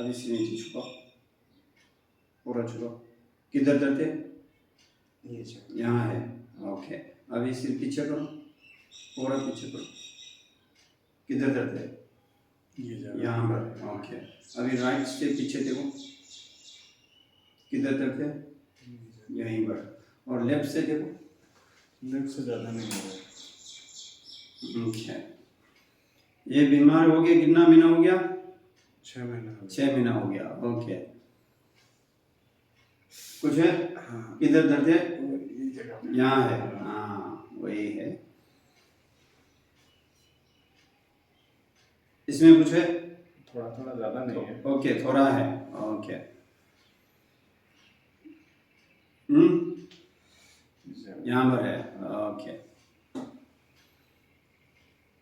अभी सिर नीचे छुपाओ, पूरा छुपाओ। किधर दर्द है? ये यहाँ है। ओके, अभी सिर पीछे करो, पूरा पीछे करो। किधर दर्द है? ये यहाँ पर। ओके, अभी राइट से पीछे देखो, किधर दर्द है? यहीं पर। और लेफ्ट से देखो, लेफ्ट से ज़्यादा नहीं हो रहा। ओके। ये बीमार हो गया, कितना महीना हो गया? 6 महीना हो गया। 6 महीना हो गया। ओके, कुछ है? हाँ, किधर दर्द है? ये जगह यहाँ है। हाँ, वही है। इसमें कुछ है? थोड़ा थोड़ा, ज़्यादा नहीं है। ओके, थोड़ा है। ओके, यहाँ पर है। ओके,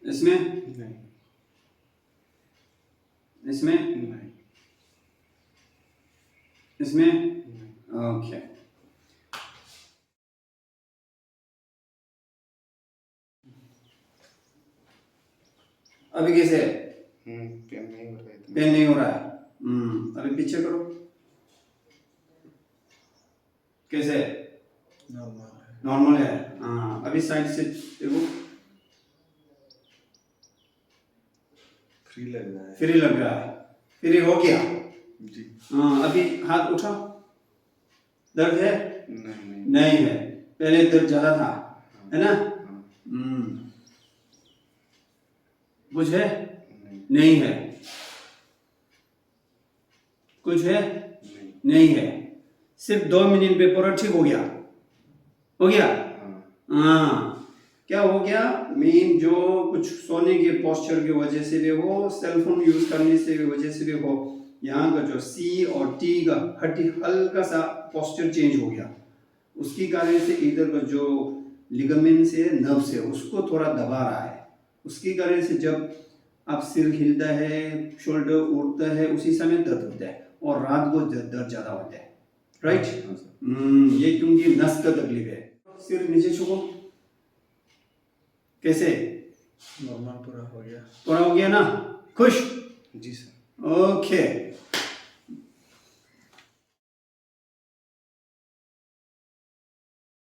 इसमें? नहीं, इसमें? नहीं, इसमें? नहीं। ओके, अभी कैसे है? पेन नहीं हो रहा है इतना। पेन नहीं हो रहा है। अभी पीछे करो, कैसे है? नॉर्मल है। नॉर्मल है। हाँ, अभी साइड से देखो, फ्री लग रहा है। फ्री लग रहा है। फ्री हो गया। जी। हाँ, अभी हाथ उठा, दर्द है? नहीं, नहीं है, पहले दर्द ज्यादा था, है ना? हाँ। कुछ है? नहीं, नहीं है। कुछ है? नहीं। नहीं है। सिर्फ 2 मिनट में पूरा ठीक हो गया। हो गया? हाँ, हाँ, क्या हो गया? मेन जो कुछ सोने के पोस्चर की वजह से भी हो, सेलफोन यूज करने से भी वजह से भी हो, यहाँ का जो सी और टी का हड्डी हल्का सा पोस्चर चेंज हो गया। उसकी कारण से इधर का जो लिगामेंट से नर्व से उसको थोड़ा दबा रहा है। उसकी कारण से जब आप सिर हिलता है, शोल्डर उठता है, उसी समय दर्द होता है और रात को दर्द ज़्यादा होता है। राइट? हाँ सर। ये क्योंकि नस का तकलीफ है। सिर नीचे छुपो, कैसे? नॉर्मल पूरा हो गया। पूरा हो गया ना? खुश? जी सर। ओके।